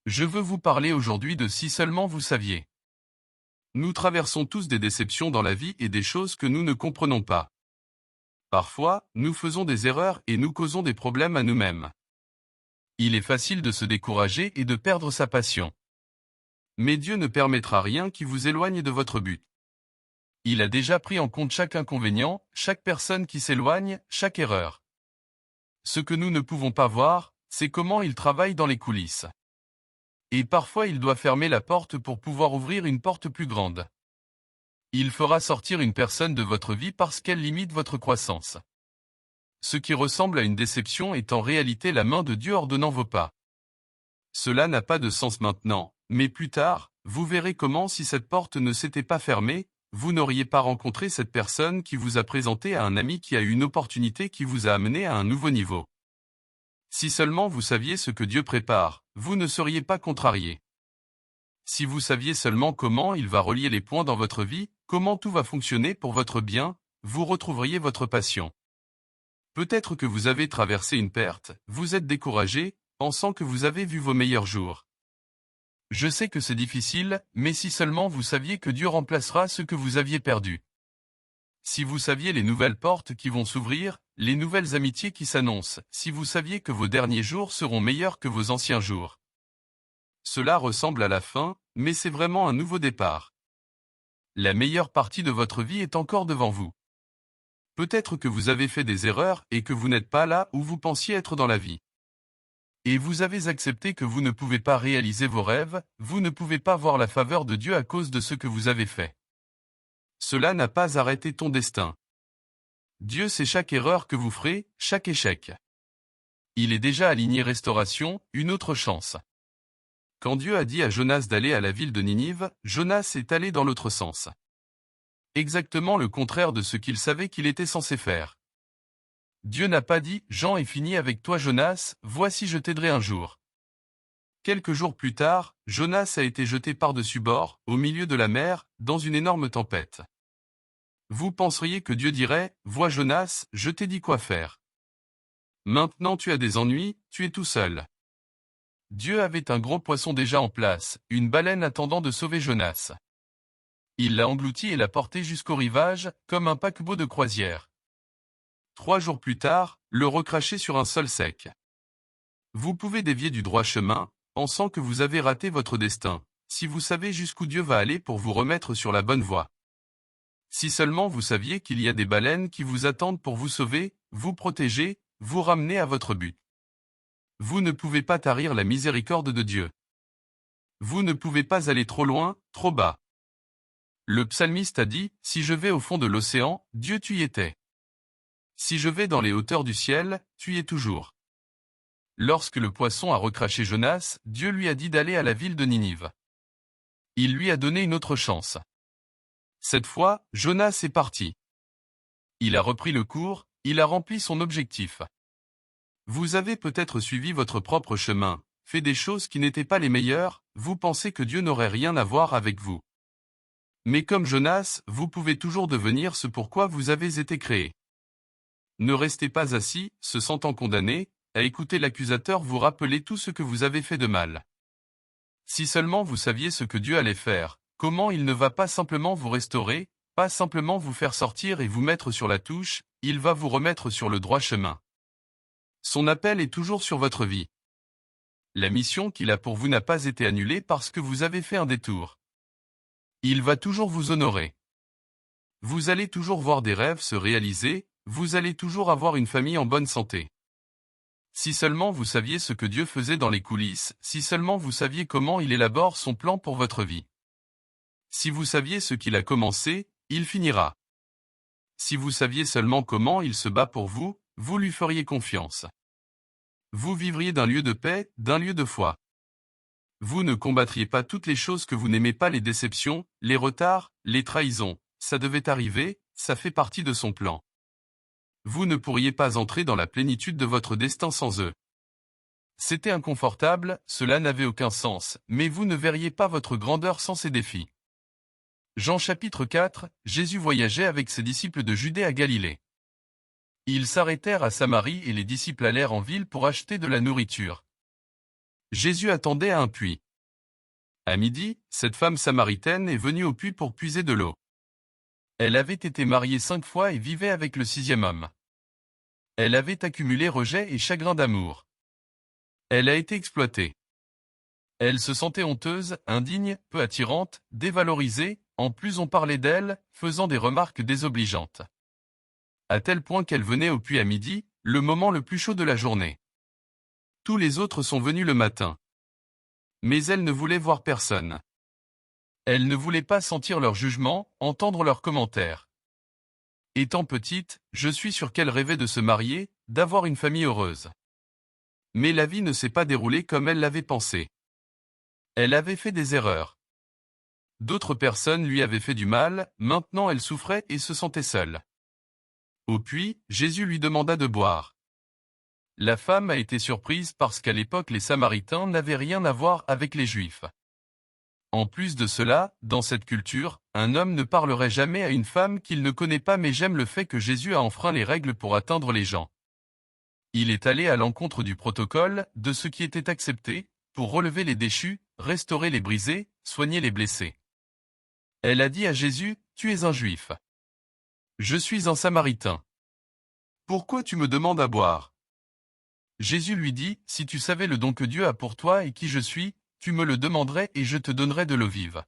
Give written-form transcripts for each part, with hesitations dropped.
Je veux vous parler aujourd'hui de si seulement vous saviez. Nous traversons tous des déceptions dans la vie et des choses que nous ne comprenons pas. Parfois, nous faisons des erreurs et nous causons des problèmes à nous-mêmes. Il est facile de se décourager et de perdre sa passion. Mais Dieu ne permettra rien qui vous éloigne de votre but. Il a déjà pris en compte chaque inconvénient, chaque personne qui s'éloigne, chaque erreur. Ce que nous ne pouvons pas voir, c'est comment il travaille dans les coulisses. Et parfois il doit fermer la porte pour pouvoir ouvrir une porte plus grande. Il fera sortir une personne de votre vie parce qu'elle limite votre croissance. Ce qui ressemble à une déception est en réalité la main de Dieu ordonnant vos pas. Cela n'a pas de sens maintenant, mais plus tard, vous verrez comment si cette porte ne s'était pas fermée, vous n'auriez pas rencontré cette personne qui vous a présenté à un ami qui a eu une opportunité qui vous a amené à un nouveau niveau. Si seulement vous saviez ce que Dieu prépare, vous ne seriez pas contrarié. Si vous saviez seulement comment il va relier les points dans votre vie, comment tout va fonctionner pour votre bien, vous retrouveriez votre passion. Peut-être que vous avez traversé une perte, vous êtes découragé, pensant que vous avez vu vos meilleurs jours. Je sais que c'est difficile, mais si seulement vous saviez que Dieu remplacera ce que vous aviez perdu. Si vous saviez les nouvelles portes qui vont s'ouvrir, les nouvelles amitiés qui s'annoncent, si vous saviez que vos derniers jours seront meilleurs que vos anciens jours. Cela ressemble à la fin, mais c'est vraiment un nouveau départ. La meilleure partie de votre vie est encore devant vous. Peut-être que vous avez fait des erreurs et que vous n'êtes pas là où vous pensiez être dans la vie. Et vous avez accepté que vous ne pouvez pas réaliser vos rêves, vous ne pouvez pas voir la faveur de Dieu à cause de ce que vous avez fait. Cela n'a pas arrêté ton destin. Dieu sait chaque erreur que vous ferez, chaque échec. Il est déjà aligné restauration, une autre chance. Quand Dieu a dit à Jonas d'aller à la ville de Ninive, Jonas est allé dans l'autre sens. Exactement le contraire de ce qu'il savait qu'il était censé faire. Dieu n'a pas dit « Jean est fini avec toi Jonas, voici je t'aiderai un jour ». Quelques jours plus tard, Jonas a été jeté par-dessus bord, au milieu de la mer, dans une énorme tempête. Vous penseriez que Dieu dirait « Vois Jonas, je t'ai dit quoi faire. Maintenant tu as des ennuis, tu es tout seul ». Dieu avait un gros poisson déjà en place, une baleine attendant de sauver Jonas. Il l'a englouti et l'a porté jusqu'au rivage, comme un paquebot de croisière. 3 jours plus tard, le recracher sur un sol sec. Vous pouvez dévier du droit chemin, pensant que vous avez raté votre destin, si vous savez jusqu'où Dieu va aller pour vous remettre sur la bonne voie. Si seulement vous saviez qu'il y a des baleines qui vous attendent pour vous sauver, vous protéger, vous ramener à votre but. Vous ne pouvez pas tarir la miséricorde de Dieu. Vous ne pouvez pas aller trop loin, trop bas. Le psalmiste a dit, « Si je vais au fond de l'océan, Dieu tu y étais. Si je vais dans les hauteurs du ciel, tu y es toujours. » Lorsque le poisson a recraché Jonas, Dieu lui a dit d'aller à la ville de Ninive. Il lui a donné une autre chance. Cette fois, Jonas est parti. Il a repris le cours, il a rempli son objectif. Vous avez peut-être suivi votre propre chemin, fait des choses qui n'étaient pas les meilleures, vous pensez que Dieu n'aurait rien à voir avec vous. Mais comme Jonas, vous pouvez toujours devenir ce pourquoi vous avez été créé. Ne restez pas assis, se sentant condamné, à écouter l'accusateur vous rappeler tout ce que vous avez fait de mal. Si seulement vous saviez ce que Dieu allait faire, comment il ne va pas simplement vous restaurer, pas simplement vous faire sortir et vous mettre sur la touche, il va vous remettre sur le droit chemin. Son appel est toujours sur votre vie. La mission qu'il a pour vous n'a pas été annulée parce que vous avez fait un détour. Il va toujours vous honorer. Vous allez toujours voir des rêves se réaliser, vous allez toujours avoir une famille en bonne santé. Si seulement vous saviez ce que Dieu faisait dans les coulisses, si seulement vous saviez comment il élabore son plan pour votre vie. Si vous saviez ce qu'il a commencé, il finira. Si vous saviez seulement comment il se bat pour vous, vous lui feriez confiance. Vous vivriez d'un lieu de paix, d'un lieu de foi. Vous ne combattriez pas toutes les choses que vous n'aimez pas, les déceptions, les retards, les trahisons, ça devait arriver, ça fait partie de son plan. Vous ne pourriez pas entrer dans la plénitude de votre destin sans eux. C'était inconfortable, cela n'avait aucun sens, mais vous ne verriez pas votre grandeur sans ces défis. Jean chapitre 4, Jésus voyageait avec ses disciples de Judée à Galilée. Ils s'arrêtèrent à Samarie et les disciples allèrent en ville pour acheter de la nourriture. Jésus attendait à un puits. À midi, cette femme samaritaine est venue au puits pour puiser de l'eau. Elle avait été mariée 5 fois et vivait avec le 6e homme. Elle avait accumulé rejet et chagrin d'amour. Elle a été exploitée. Elle se sentait honteuse, indigne, peu attirante, dévalorisée, en plus on parlait d'elle, faisant des remarques désobligeantes. À tel point qu'elle venait au puits à midi, le moment le plus chaud de la journée. Tous les autres sont venus le matin. Mais elle ne voulait voir personne. Elle ne voulait pas sentir leur jugement, entendre leurs commentaires. Étant petite, je suis sûre qu'elle rêvait de se marier, d'avoir une famille heureuse. Mais la vie ne s'est pas déroulée comme elle l'avait pensé. Elle avait fait des erreurs. D'autres personnes lui avaient fait du mal, maintenant elle souffrait et se sentait seule. Au puits, Jésus lui demanda de boire. La femme a été surprise parce qu'à l'époque les Samaritains n'avaient rien à voir avec les Juifs. En plus de cela, dans cette culture, un homme ne parlerait jamais à une femme qu'il ne connaît pas, mais j'aime le fait que Jésus a enfreint les règles pour atteindre les gens. Il est allé à l'encontre du protocole, de ce qui était accepté, pour relever les déchus, restaurer les brisés, soigner les blessés. Elle a dit à Jésus, « Tu es un Juif. Je suis un Samaritain. Pourquoi tu me demandes à boire ?» Jésus lui dit, « Si tu savais le don que Dieu a pour toi et qui je suis, tu me le demanderais et je te donnerais de l'eau vive. »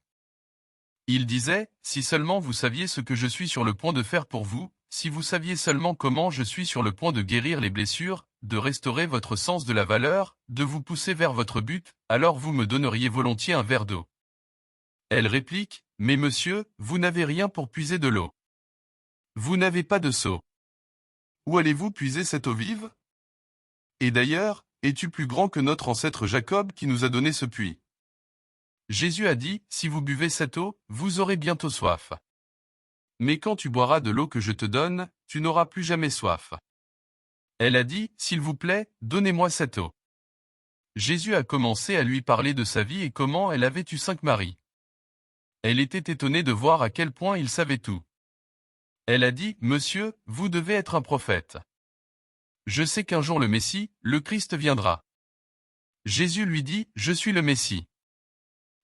Il disait, « Si seulement vous saviez ce que je suis sur le point de faire pour vous, si vous saviez seulement comment je suis sur le point de guérir les blessures, de restaurer votre sens de la valeur, de vous pousser vers votre but, alors vous me donneriez volontiers un verre d'eau. » Elle réplique, « Mais monsieur, vous n'avez rien pour puiser de l'eau. Vous n'avez pas de seau. Où allez-vous puiser cette eau vive? Et d'ailleurs, es-tu plus grand que notre ancêtre Jacob qui nous a donné ce puits? » Jésus a dit, « Si vous buvez cette eau, vous aurez bientôt soif. Mais quand tu boiras de l'eau que je te donne, tu n'auras plus jamais soif. » Elle a dit, « S'il vous plaît, donnez-moi cette eau. » Jésus a commencé à lui parler de sa vie et comment elle avait eu 5 maris. Elle était étonnée de voir à quel point il savait tout. Elle a dit, « Monsieur, vous devez être un prophète. Je sais qu'un jour le Messie, le Christ viendra. » Jésus lui dit, « Je suis le Messie. »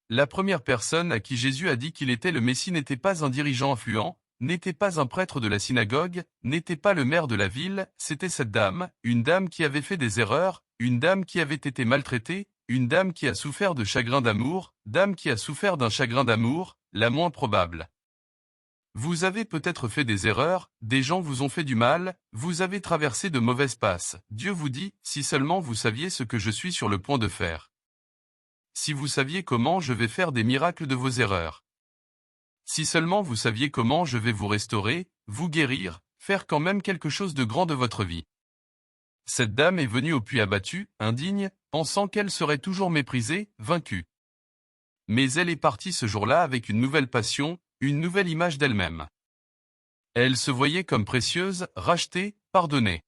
La première personne à qui Jésus a dit qu'il était le Messie n'était pas un dirigeant influent, n'était pas un prêtre de la synagogue, n'était pas le maire de la ville, c'était cette dame, une dame qui avait fait des erreurs, une dame qui avait été maltraitée, une dame qui a souffert de chagrin d'amour, dame qui a souffert d'un chagrin d'amour, la moins probable. Vous avez peut-être fait des erreurs, des gens vous ont fait du mal, vous avez traversé de mauvaises passes. Dieu vous dit, si seulement vous saviez ce que je suis sur le point de faire. Si vous saviez comment je vais faire des miracles de vos erreurs. Si seulement vous saviez comment je vais vous restaurer, vous guérir, faire quand même quelque chose de grand de votre vie. Cette dame est venue au puits abattue, indigne, pensant qu'elle serait toujours méprisée, vaincue. Mais elle est partie ce jour-là avec une nouvelle passion, une nouvelle image d'elle-même. Elle se voyait comme précieuse, rachetée, pardonnée.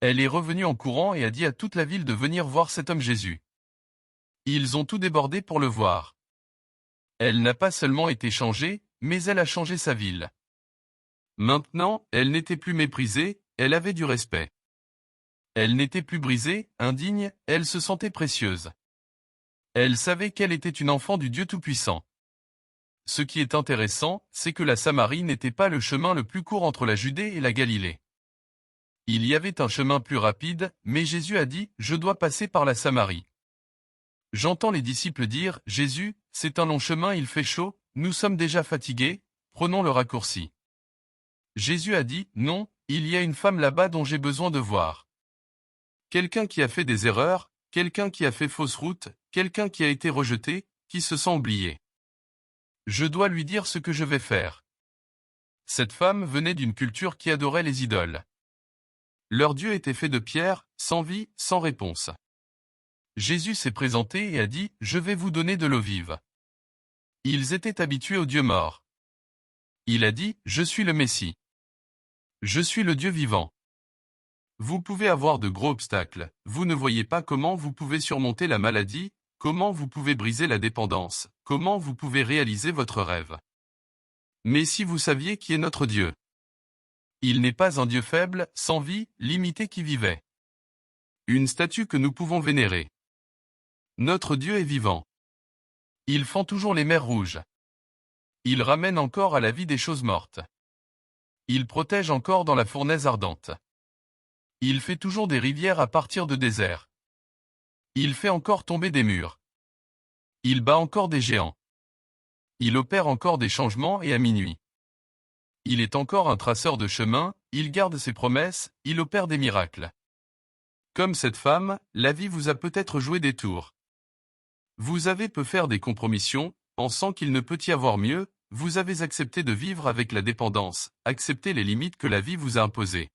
Elle est revenue en courant et a dit à toute la ville de venir voir cet homme Jésus. Ils ont tout débordé pour le voir. Elle n'a pas seulement été changée, mais elle a changé sa ville. Maintenant, elle n'était plus méprisée, elle avait du respect. Elle n'était plus brisée, indigne, elle se sentait précieuse. Elle savait qu'elle était une enfant du Dieu Tout-Puissant. Ce qui est intéressant, c'est que la Samarie n'était pas le chemin le plus court entre la Judée et la Galilée. Il y avait un chemin plus rapide, mais Jésus a dit, « Je dois passer par la Samarie. » J'entends les disciples dire, « Jésus, c'est un long chemin, il fait chaud, nous sommes déjà fatigués, prenons le raccourci. » Jésus a dit, « Non, il y a une femme là-bas dont j'ai besoin de voir. Quelqu'un qui a fait des erreurs, quelqu'un qui a fait fausse route, quelqu'un qui a été rejeté, qui se sent oublié. Je dois lui dire ce que je vais faire. » Cette femme venait d'une culture qui adorait les idoles. Leur Dieu était fait de pierre, sans vie, sans réponse. Jésus s'est présenté et a dit, « Je vais vous donner de l'eau vive. » Ils étaient habitués au Dieu mort. Il a dit, « Je suis le Messie. Je suis le Dieu vivant. » Vous pouvez avoir de gros obstacles, vous ne voyez pas comment vous pouvez surmonter la maladie, comment vous pouvez briser la dépendance, comment vous pouvez réaliser votre rêve. Mais si vous saviez qui est notre Dieu. Il n'est pas un Dieu faible, sans vie, limité qui vivait. Une statue que nous pouvons vénérer. Notre Dieu est vivant. Il fend toujours les mers rouges. Il ramène encore à la vie des choses mortes. Il protège encore dans la fournaise ardente. Il fait toujours des rivières à partir de déserts. Il fait encore tomber des murs. Il bat encore des géants. Il opère encore des changements et à minuit. Il est encore un traceur de chemin, il garde ses promesses, il opère des miracles. Comme cette femme, la vie vous a peut-être joué des tours. Vous avez peu faire des compromissions, pensant qu'il ne peut y avoir mieux, vous avez accepté de vivre avec la dépendance, accepté les limites que la vie vous a imposées.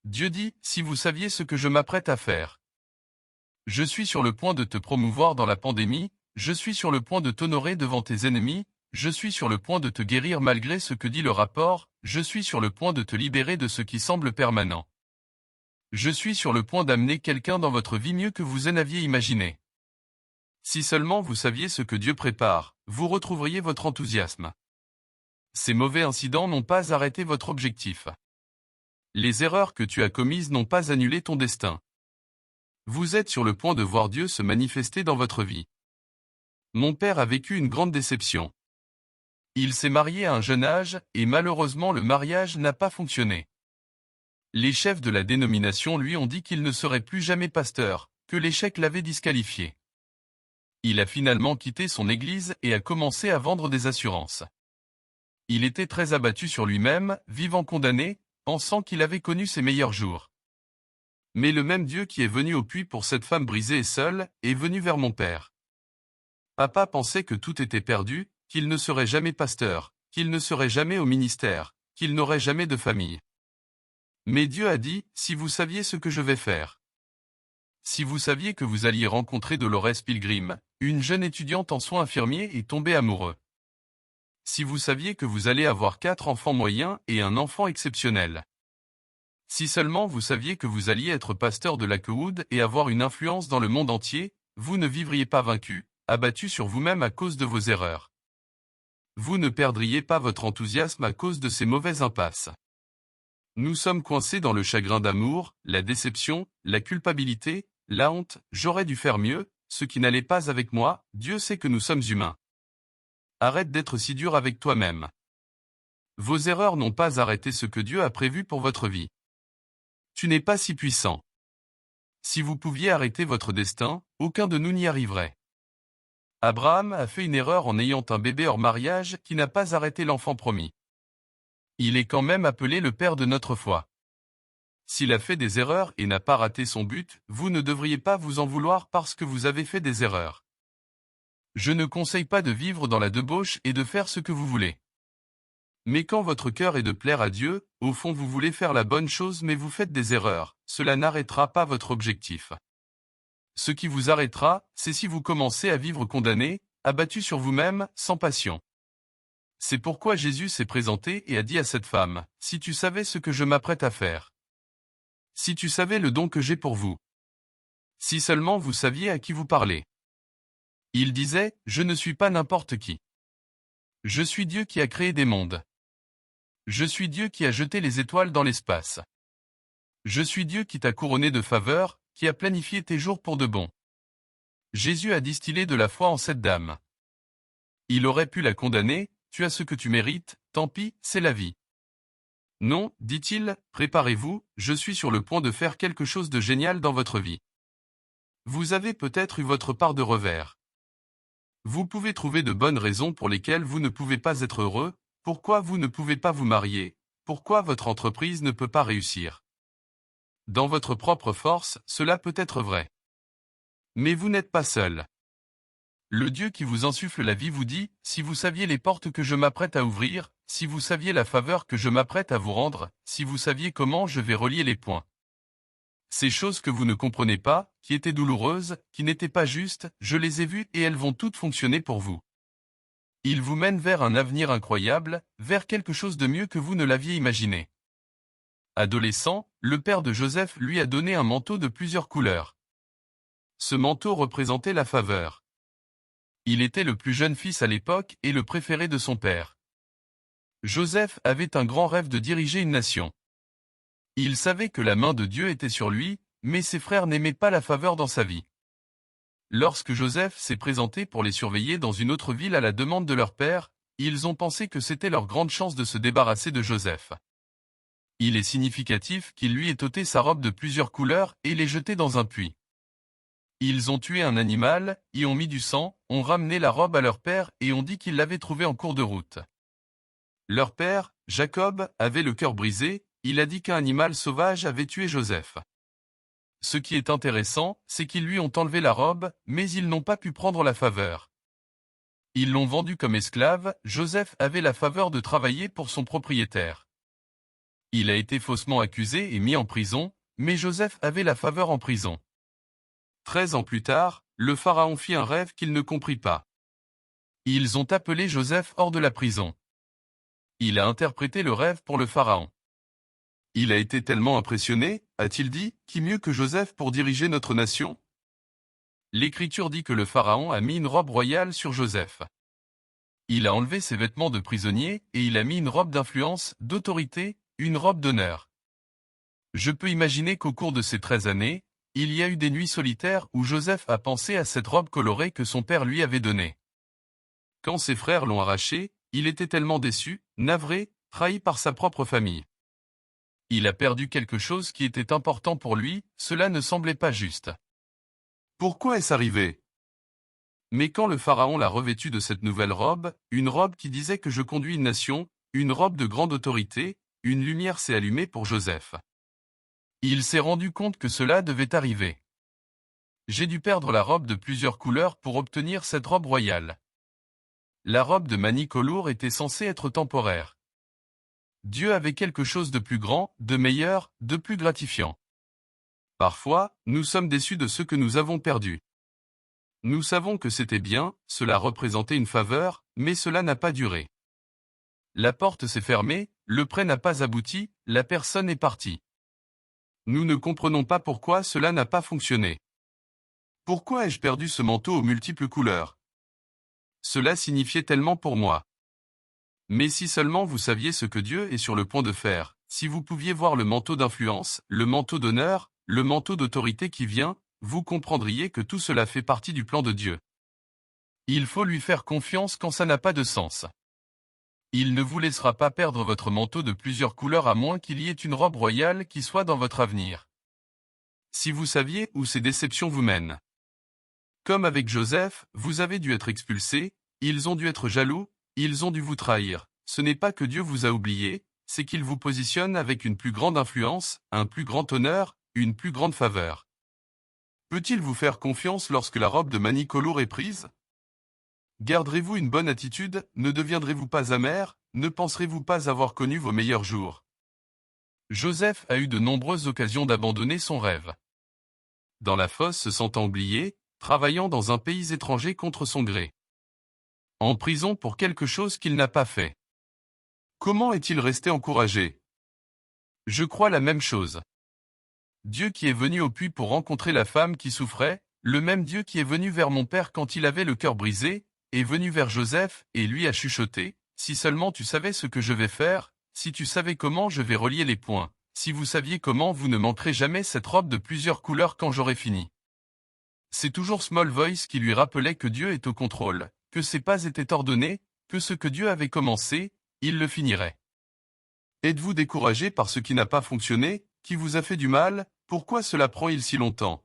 Dieu dit, si vous saviez ce que je m'apprête à faire. Je suis sur le point de te promouvoir dans la pandémie, je suis sur le point de t'honorer devant tes ennemis, je suis sur le point de te guérir malgré ce que dit le rapport, je suis sur le point de te libérer de ce qui semble permanent. Je suis sur le point d'amener quelqu'un dans votre vie mieux que vous n'aviez imaginé. Si seulement vous saviez ce que Dieu prépare, vous retrouveriez votre enthousiasme. Ces mauvais incidents n'ont pas arrêté votre objectif. Les erreurs que tu as commises n'ont pas annulé ton destin. Vous êtes sur le point de voir Dieu se manifester dans votre vie. Mon père a vécu une grande déception. Il s'est marié à un jeune âge, et malheureusement le mariage n'a pas fonctionné. Les chefs de la dénomination lui ont dit qu'il ne serait plus jamais pasteur, que l'échec l'avait disqualifié. Il a finalement quitté son église et a commencé à vendre des assurances. Il était très abattu sur lui-même, vivant condamné, pensant qu'il avait connu ses meilleurs jours. Mais le même Dieu qui est venu au puits pour cette femme brisée et seule, est venu vers mon père. Papa pensait que tout était perdu, qu'il ne serait jamais pasteur, qu'il ne serait jamais au ministère, qu'il n'aurait jamais de famille. Mais Dieu a dit, si vous saviez ce que je vais faire. Si vous saviez que vous alliez rencontrer Dolores Pilgrim, une jeune étudiante en soins infirmiers et tomber amoureux. Si vous saviez que vous allez avoir 4 enfants moyens et un enfant exceptionnel. Si seulement vous saviez que vous alliez être pasteur de Lakewood et avoir une influence dans le monde entier, vous ne vivriez pas vaincu, abattu sur vous-même à cause de vos erreurs. Vous ne perdriez pas votre enthousiasme à cause de ces mauvaises impasses. Nous sommes coincés dans le chagrin d'amour, la déception, la culpabilité, la honte, j'aurais dû faire mieux, ce qui n'allait pas avec moi, Dieu sait que nous sommes humains. Arrête d'être si dur avec toi-même. Vos erreurs n'ont pas arrêté ce que Dieu a prévu pour votre vie. Tu n'es pas si puissant. Si vous pouviez arrêter votre destin, aucun de nous n'y arriverait. Abraham a fait une erreur en ayant un bébé hors mariage qui n'a pas arrêté l'enfant promis. Il est quand même appelé le père de notre foi. S'il a fait des erreurs et n'a pas raté son but, vous ne devriez pas vous en vouloir parce que vous avez fait des erreurs. Je ne conseille pas de vivre dans la débauche et de faire ce que vous voulez. Mais quand votre cœur est de plaire à Dieu, au fond vous voulez faire la bonne chose mais vous faites des erreurs, cela n'arrêtera pas votre objectif. Ce qui vous arrêtera, c'est si vous commencez à vivre condamné, abattu sur vous-même, sans passion. C'est pourquoi Jésus s'est présenté et a dit à cette femme, « Si tu savais ce que je m'apprête à faire. Si tu savais le don que j'ai pour vous. Si seulement vous saviez à qui vous parlez. » Il disait, « Je ne suis pas n'importe qui. Je suis Dieu qui a créé des mondes. Je suis Dieu qui a jeté les étoiles dans l'espace. Je suis Dieu qui t'a couronné de faveur, qui a planifié tes jours pour de bon. » Jésus a distillé de la foi en cette dame. Il aurait pu la condamner, « Tu as ce que tu mérites, tant pis, c'est la vie. » Non, dit-il, préparez-vous, je suis sur le point de faire quelque chose de génial dans votre vie. Vous avez peut-être eu votre part de revers. Vous pouvez trouver de bonnes raisons pour lesquelles vous ne pouvez pas être heureux, pourquoi vous ne pouvez pas vous marier, pourquoi votre entreprise ne peut pas réussir. Dans votre propre force, cela peut être vrai. Mais vous n'êtes pas seul. Le Dieu qui vous insuffle la vie vous dit, si vous saviez les portes que je m'apprête à ouvrir, si vous saviez la faveur que je m'apprête à vous rendre, si vous saviez comment je vais relier les points. Ces choses que vous ne comprenez pas, qui étaient douloureuses, qui n'étaient pas justes, je les ai vues et elles vont toutes fonctionner pour vous. Il vous mène vers un avenir incroyable, vers quelque chose de mieux que vous ne l'aviez imaginé. Adolescent, le père de Joseph lui a donné un manteau de plusieurs couleurs. Ce manteau représentait la faveur. Il était le plus jeune fils à l'époque et le préféré de son père. Joseph avait un grand rêve de diriger une nation. Il savait que la main de Dieu était sur lui, mais ses frères n'aimaient pas la faveur dans sa vie. Lorsque Joseph s'est présenté pour les surveiller dans une autre ville à la demande de leur père, ils ont pensé que c'était leur grande chance de se débarrasser de Joseph. Il est significatif qu'il lui ait ôté sa robe de plusieurs couleurs et l'ait jetée dans un puits. Ils ont tué un animal, y ont mis du sang, ont ramené la robe à leur père et ont dit qu'ils l'avaient trouvée en cours de route. Leur père, Jacob, avait le cœur brisé, il a dit qu'un animal sauvage avait tué Joseph. Ce qui est intéressant, c'est qu'ils lui ont enlevé la robe, mais ils n'ont pas pu prendre la faveur. Ils l'ont vendu comme esclave, Joseph avait la faveur de travailler pour son propriétaire. Il a été faussement accusé et mis en prison, mais Joseph avait la faveur en prison. 13 ans plus tard, le pharaon fit un rêve qu'il ne comprit pas. Ils ont appelé Joseph hors de la prison. Il a interprété le rêve pour le pharaon. Il a été tellement impressionné, a-t-il dit, qui mieux que Joseph pour diriger notre nation? L'Écriture dit que le pharaon a mis une robe royale sur Joseph. Il a enlevé ses vêtements de prisonnier et il a mis une robe d'influence, d'autorité, une robe d'honneur. Je peux imaginer qu'au cours de ces 13 années, il y a eu des nuits solitaires où Joseph a pensé à cette robe colorée que son père lui avait donnée. Quand ses frères l'ont arrachée, il était tellement déçu, navré, trahi par sa propre famille. Il a perdu quelque chose qui était important pour lui, cela ne semblait pas juste. Pourquoi est-ce arrivé? Mais quand le pharaon l'a revêtu de cette nouvelle robe, une robe qui disait que je conduis une nation, une robe de grande autorité, une lumière s'est allumée pour Joseph. Il s'est rendu compte que cela devait arriver. J'ai dû perdre la robe de plusieurs couleurs pour obtenir cette robe royale. La robe de Mani Kolour était censée être temporaire. Dieu avait quelque chose de plus grand, de meilleur, de plus gratifiant. Parfois, nous sommes déçus de ce que nous avons perdu. Nous savons que c'était bien, cela représentait une faveur, mais cela n'a pas duré. La porte s'est fermée, le prêt n'a pas abouti, la personne est partie. Nous ne comprenons pas pourquoi cela n'a pas fonctionné. Pourquoi ai-je perdu ce manteau aux multiples couleurs? Cela signifiait tellement pour moi. Mais si seulement vous saviez ce que Dieu est sur le point de faire, si vous pouviez voir le manteau d'influence, le manteau d'honneur, le manteau d'autorité qui vient, vous comprendriez que tout cela fait partie du plan de Dieu. Il faut lui faire confiance quand ça n'a pas de sens. Il ne vous laissera pas perdre votre manteau de plusieurs couleurs à moins qu'il y ait une robe royale qui soit dans votre avenir. Si vous saviez où ces déceptions vous mènent. Comme avec Joseph, vous avez dû être expulsé, ils ont dû être jaloux, ils ont dû vous trahir. Ce n'est pas que Dieu vous a oublié, c'est qu'il vous positionne avec une plus grande influence, un plus grand honneur, une plus grande faveur. Peut-il vous faire confiance lorsque la robe de Mani Kolour est prise? Garderez-vous une bonne attitude, ne deviendrez-vous pas amer, ne penserez-vous pas avoir connu vos meilleurs jours? Joseph a eu de nombreuses occasions d'abandonner son rêve. Dans la fosse se sentant oublié, travaillant dans un pays étranger contre son gré. En prison pour quelque chose qu'il n'a pas fait. Comment est-il resté encouragé? Je crois la même chose. Dieu qui est venu au puits pour rencontrer la femme qui souffrait, le même Dieu qui est venu vers mon père quand il avait le cœur brisé, est venu vers Joseph et lui a chuchoté, « Si seulement tu savais ce que je vais faire, si tu savais comment je vais relier les points, si vous saviez comment vous ne manquerez jamais cette robe de plusieurs couleurs quand j'aurai fini. » C'est toujours Small Voice qui lui rappelait que Dieu est au contrôle, que ses pas étaient ordonnés, que ce que Dieu avait commencé, il le finirait. Êtes-vous découragé par ce qui n'a pas fonctionné, qui vous a fait du mal, pourquoi cela prend-il si longtemps?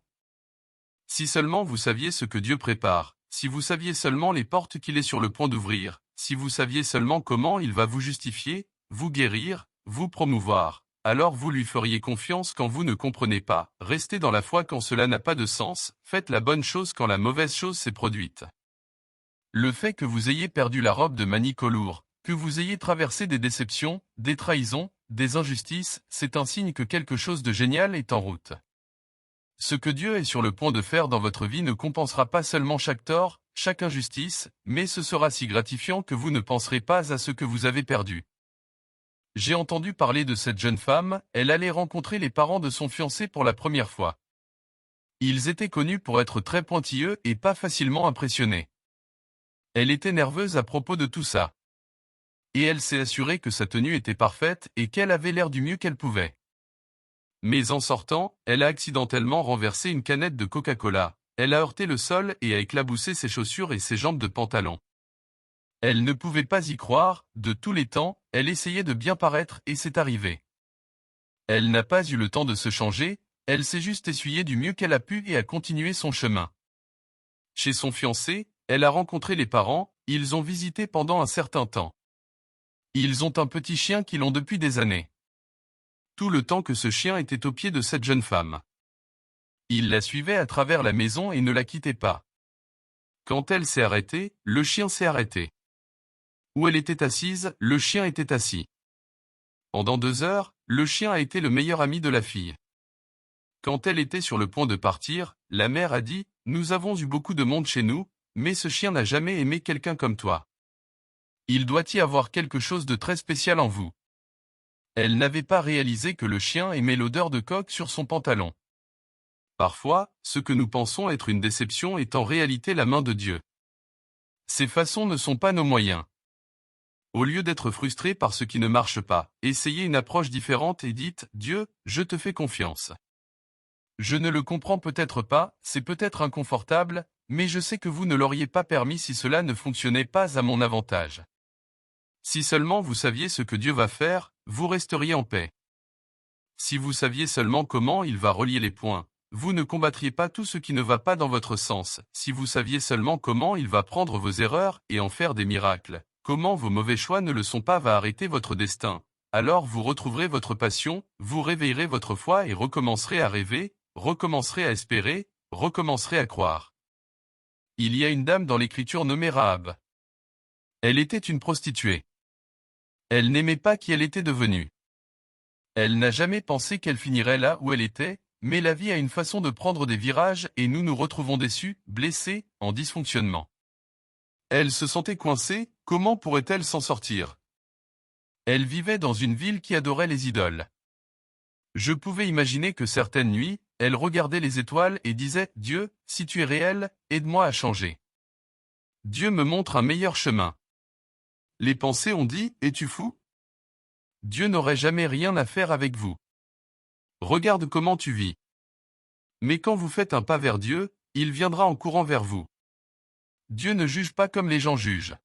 Si seulement vous saviez ce que Dieu prépare, si vous saviez seulement les portes qu'il est sur le point d'ouvrir, si vous saviez seulement comment il va vous justifier, vous guérir, vous promouvoir, alors vous lui feriez confiance quand vous ne comprenez pas, restez dans la foi quand cela n'a pas de sens, faites la bonne chose quand la mauvaise chose s'est produite. Le fait que vous ayez perdu la robe de Mani Kolour, que vous ayez traversé des déceptions, des trahisons, des injustices, c'est un signe que quelque chose de génial est en route. Ce que Dieu est sur le point de faire dans votre vie ne compensera pas seulement chaque tort, chaque injustice, mais ce sera si gratifiant que vous ne penserez pas à ce que vous avez perdu. J'ai entendu parler de cette jeune femme, elle allait rencontrer les parents de son fiancé pour la première fois. Ils étaient connus pour être très pointilleux et pas facilement impressionnés. Elle était nerveuse à propos de tout ça. Et elle s'est assurée que sa tenue était parfaite et qu'elle avait l'air du mieux qu'elle pouvait. Mais en sortant, elle a accidentellement renversé une canette de Coca-Cola. elle a heurté le sol et a éclaboussé ses chaussures et ses jambes de pantalon. Elle ne pouvait pas y croire, de tous les temps, elle essayait de bien paraître et c'est arrivé. Elle n'a pas eu le temps de se changer, elle s'est juste essuyée du mieux qu'elle a pu et a continué son chemin. Chez son fiancé, elle a rencontré les parents, ils ont visité pendant un certain temps. Ils ont un petit chien qu'ils ont depuis des années. Tout le temps que ce chien était au pied de cette jeune femme. Il la suivait à travers la maison et ne la quittait pas. Quand elle s'est arrêtée, le chien s'est arrêté. Où elle était assise, le chien était assis. Pendant 2 heures, le chien a été le meilleur ami de la fille. Quand elle était sur le point de partir, la mère a dit « Nous avons eu beaucoup de monde chez nous, mais ce chien n'a jamais aimé quelqu'un comme toi. Il doit y avoir quelque chose de très spécial en vous. » Elle n'avait pas réalisé que le chien aimait l'odeur de coque sur son pantalon. Parfois, ce que nous pensons être une déception est en réalité la main de Dieu. Ces façons ne sont pas nos moyens. Au lieu d'être frustré par ce qui ne marche pas, essayez une approche différente et dites « Dieu, je te fais confiance. Je ne le comprends peut-être pas, c'est peut-être inconfortable, mais je sais que vous ne l'auriez pas permis si cela ne fonctionnait pas à mon avantage. Si seulement vous saviez ce que Dieu va faire, vous resteriez en paix. Si vous saviez seulement comment il va relier les points, vous ne combattriez pas tout ce qui ne va pas dans votre sens. Si vous saviez seulement comment il va prendre vos erreurs et en faire des miracles, comment vos mauvais choix ne le sont pas va arrêter votre destin, alors vous retrouverez votre passion, vous réveillerez votre foi et recommencerez à rêver, recommencerez à espérer, recommencerez à croire. Il y a une dame dans l'écriture nommée Rahab. Elle était une prostituée. Elle n'aimait pas qui elle était devenue. Elle n'a jamais pensé qu'elle finirait là où elle était, mais la vie a une façon de prendre des virages et nous nous retrouvons déçus, blessés, en dysfonctionnement. Elle se sentait coincée, comment pourrait-elle s'en sortir? Elle vivait dans une ville qui adorait les idoles. Je pouvais imaginer que certaines nuits, elle regardait les étoiles et disait « Dieu, si tu es réel, aide-moi à changer. Dieu me montre un meilleur chemin. » Les pensées ont dit « Es-tu fou? Dieu n'aurait jamais rien à faire avec vous. Regarde comment tu vis. » Mais quand vous faites un pas vers Dieu, il viendra en courant vers vous. Dieu ne juge pas comme les gens jugent.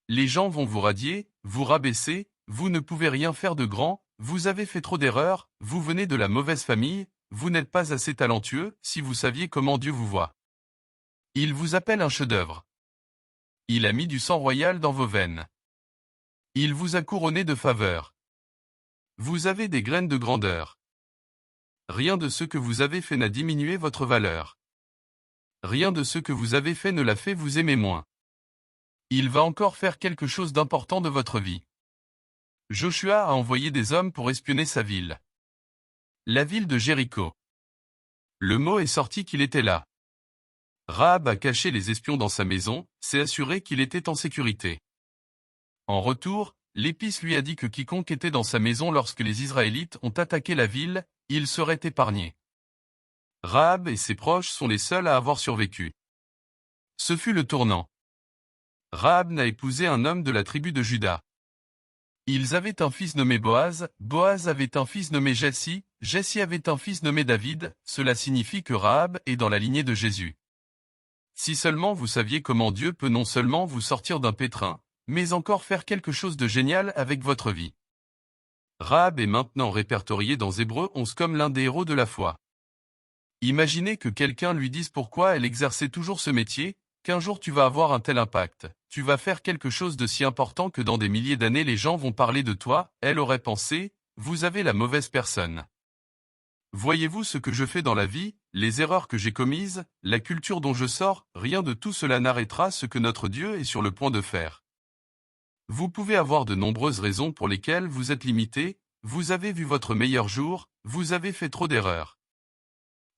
Les gens vont vous radier, vous rabaisser, vous ne pouvez rien faire de grand, vous avez fait trop d'erreurs, vous venez de la mauvaise famille, vous n'êtes pas assez talentueux, si vous saviez comment Dieu vous voit. Il vous appelle un chef-d'œuvre. Il a mis du sang royal dans vos veines. Il vous a couronné de faveur. Vous avez des graines de grandeur. Rien de ce que vous avez fait n'a diminué votre valeur. Rien de ce que vous avez fait ne l'a fait vous aimer moins. Il va encore faire quelque chose d'important de votre vie. Joshua a envoyé des hommes pour espionner sa ville. La ville de Jéricho. Le mot est sorti qu'il était là. Rahab a caché les espions dans sa maison, s'est assuré qu'il était en sécurité. En retour, l'épice lui a dit que quiconque était dans sa maison lorsque les Israélites ont attaqué la ville, il serait épargné. Rahab et ses proches sont les seuls à avoir survécu. Ce fut le tournant. Rahab n'a épousé un homme de la tribu de Juda. Ils avaient un fils nommé Boaz, Boaz avait un fils nommé Jessie, Jessie avait un fils nommé David, cela signifie que Rahab est dans la lignée de Jésus. Si seulement vous saviez comment Dieu peut non seulement vous sortir d'un pétrin, mais encore faire quelque chose de génial avec votre vie. Rahab est maintenant répertorié dans Hébreux 11 comme l'un des héros de la foi. Imaginez que quelqu'un lui dise pourquoi elle exerçait toujours ce métier, qu'un jour tu vas avoir un tel impact, tu vas faire quelque chose de si important que dans des milliers d'années les gens vont parler de toi, elle aurait pensé, vous avez la mauvaise personne. Voyez-vous ce que je fais dans la vie, les erreurs que j'ai commises, la culture dont je sors, rien de tout cela n'arrêtera ce que notre Dieu est sur le point de faire. Vous pouvez avoir de nombreuses raisons pour lesquelles vous êtes limité, vous avez vu votre meilleur jour, vous avez fait trop d'erreurs.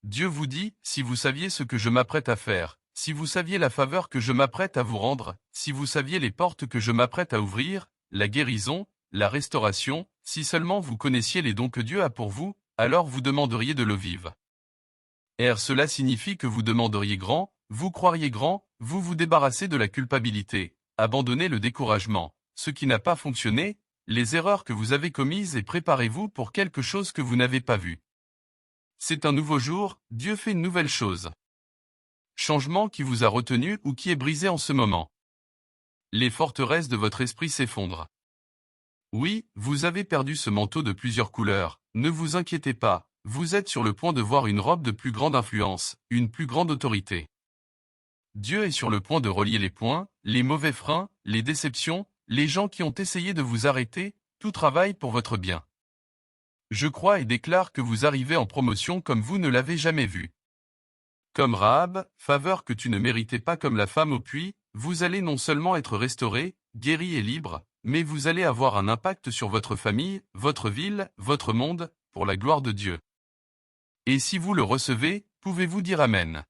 Dieu vous dit, si vous saviez ce que je m'apprête à faire, si vous saviez la faveur que je m'apprête à vous rendre, si vous saviez les portes que je m'apprête à ouvrir, la guérison, la restauration, si seulement vous connaissiez les dons que Dieu a pour vous, alors vous demanderiez de l'eau vive. Cela signifie que vous demanderiez grand, vous croiriez grand, vous vous débarrassez de la culpabilité, abandonnez le découragement, ce qui n'a pas fonctionné, les erreurs que vous avez commises et préparez-vous pour quelque chose que vous n'avez pas vu. C'est un nouveau jour, Dieu fait une nouvelle chose. Changement qui vous a retenu ou qui est brisé en ce moment. Les forteresses de votre esprit s'effondrent. Oui, vous avez perdu ce manteau de plusieurs couleurs, ne vous inquiétez pas, vous êtes sur le point de voir une robe de plus grande influence, une plus grande autorité. Dieu est sur le point de relier les points, les mauvais freins, les déceptions, les gens qui ont essayé de vous arrêter, tout travaille pour votre bien. Je crois et déclare que vous arrivez en promotion comme vous ne l'avez jamais vu. Comme Rahab, faveur que tu ne méritais pas comme la femme au puits, vous allez non seulement être restauré, guéri et libre, mais vous allez avoir un impact sur votre famille, votre ville, votre monde, pour la gloire de Dieu. Et si vous le recevez, pouvez-vous dire Amen.